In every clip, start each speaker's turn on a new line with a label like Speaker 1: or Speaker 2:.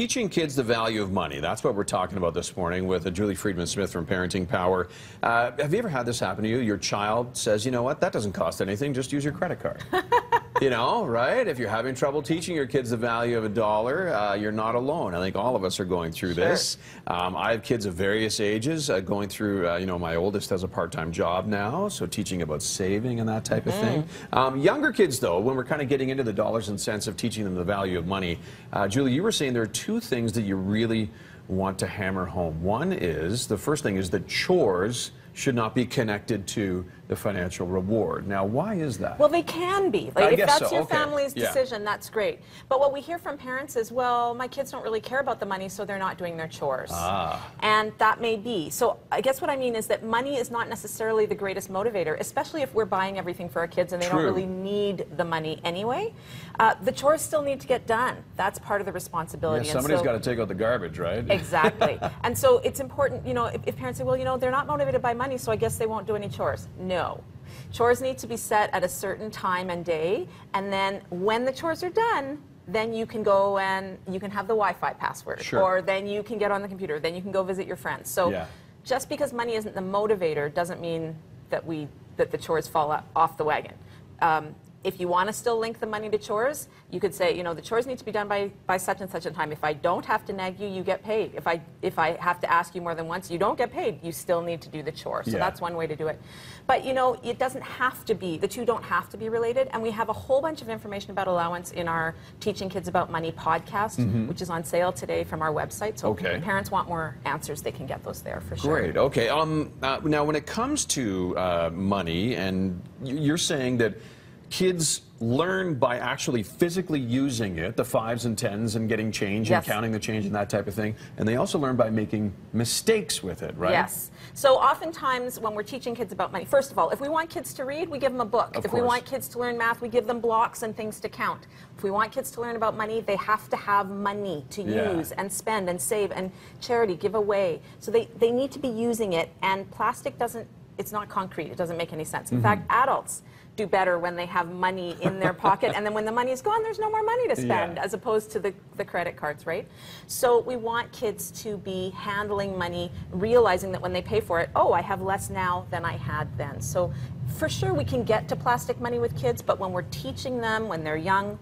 Speaker 1: teaching kids the value of money. That's what we're talking about this morning with Julie Freedman Smith from Parenting Power. Have you ever had this happen to you? Your child says, you know what, that doesn't cost anything, just use your credit card. You know, right? If you're having trouble teaching your kids the value of $1, you're not alone. I think all of us are going through this. I have kids of various ages going through, you know, my oldest has a part-time job now, so teaching about saving and that type of thing. Younger kids, though, when we're kind of getting into the dollars and cents of teaching them the value of money, Julie, you were saying there are two things that you really want to hammer home. One is, the first thing is that chores should not be connected to the financial reward. Now, why is that?
Speaker 2: Well, they can be. Like, if that's your family's decision, that's great. But what we hear from parents is, well, my kids don't really care about the money, so they're not doing their chores. And that may be. So I guess what I mean is that money is not necessarily the greatest motivator, especially if we're buying everything for our kids and they don't really need the money anyway. The chores still need to get done. That's part of the responsibility.
Speaker 1: Yeah, somebody's got to take out the garbage, right?
Speaker 2: Exactly. And so it's important, you know, if parents say, well, you know, they're not motivated by money, so I guess they won't do any chores. No. Chores need to be set at a certain time and day, and then when the chores are done, then you can go and you can have the Wi-Fi password, or then you can get on the computer, then you can go visit your friends. So just because money isn't the motivator doesn't mean that the chores fall off the wagon. If you want to still link the money to chores, you could say, you know, the chores need to be done by such and such a time. If I don't have to nag you, you get paid. If I have to ask you more than once, you don't get paid. You still need to do the chore. So that's one way to do it. But, you know, it doesn't have to be. The two don't have to be related. And we have a whole bunch of information about allowance in our Teaching Kids About Money podcast, which is on sale today from our website. So if parents want more answers, they can get those there for sure.
Speaker 1: Great. Okay. Now, when it comes to money, and you're saying that kids learn by actually physically using it, the 5s and 10s, and getting change and counting the change and that type of thing. And they also learn by making mistakes with it, right?
Speaker 2: Yes. So oftentimes when we're teaching kids about money, first of all, if we want kids to read, we give them a book. If we want kids to learn math, we give them blocks and things to count. If we want kids to learn about money, they have to have money to use and spend and save and charity, give away. So they need to be using it, and plastic doesn't, it's not concrete. It doesn't make any sense. In fact, adults do better when they have money in their pocket, and then when the money is gone, there's no more money to spend, as opposed to the credit cards, right? So we want kids to be handling money, realizing that when they pay for it, oh, I have less now than I had then. So for sure we can get to plastic money with kids, but when we're teaching them when they're young,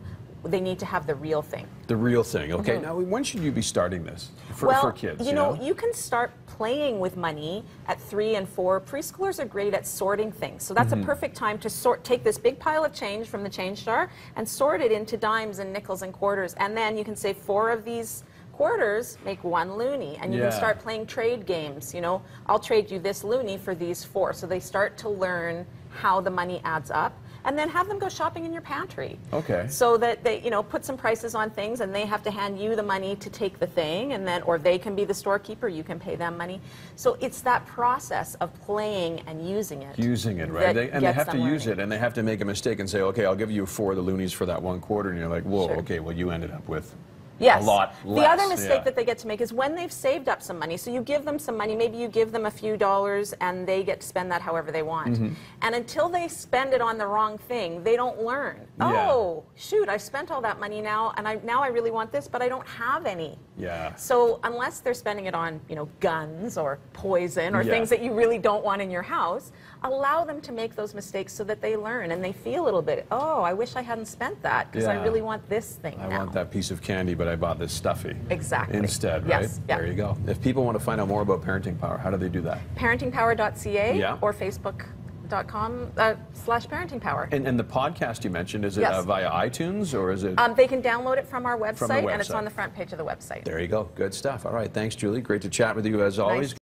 Speaker 2: they need to have the real thing.
Speaker 1: The real thing. Okay. Now, when should you be starting this for kids?
Speaker 2: You know, you can start playing with money at 3 and 4. Preschoolers are great at sorting things. So that's a perfect time to take this big pile of change from the change jar and sort it into dimes and nickels and quarters. And then you can say 4 of these quarters make 1 loonie, and you can start playing trade games. You know, I'll trade you this loonie for these 4. So they start to learn how the money adds up. And then have them go shopping in your pantry. Okay. So that they, you know, put some prices on things, and they have to hand you the money to take the thing, and then, or they can be the storekeeper, you can pay them money. So it's that process of playing and using it. Using it, right?
Speaker 1: And they have to use it, and they have to make a mistake and say, okay, I'll give you 4 of the loonies for that 1 quarter, and you're like, whoa, okay, well, you ended up with a lot less.
Speaker 2: The other mistake that they get to make is when they've saved up some money. So you give them some money, maybe you give them a few dollars, and they get to spend that however they want. And until they spend it on the wrong thing, they don't learn. Oh, shoot, I spent all that money now, and now I really want this, but I don't have any. So unless they're spending it on, you know, guns or poison or things that you really don't want in your house, allow them to make those mistakes so that they learn and they feel a little bit, oh, I wish I hadn't spent that because I really want this thing now.
Speaker 1: I want that piece of candy, but I bought this stuffy.
Speaker 2: Exactly.
Speaker 1: Instead, right? There you go. If people want to find out more about Parenting Power, how do they do that?
Speaker 2: ParentingPower.ca or Facebook.com/ParentingPower.
Speaker 1: And the podcast you mentioned, is it via iTunes, or is it?
Speaker 2: They can download it from our website, and it's on the front page of the website.
Speaker 1: There you go. Good stuff. All right. Thanks, Julie. Great to chat with you as always.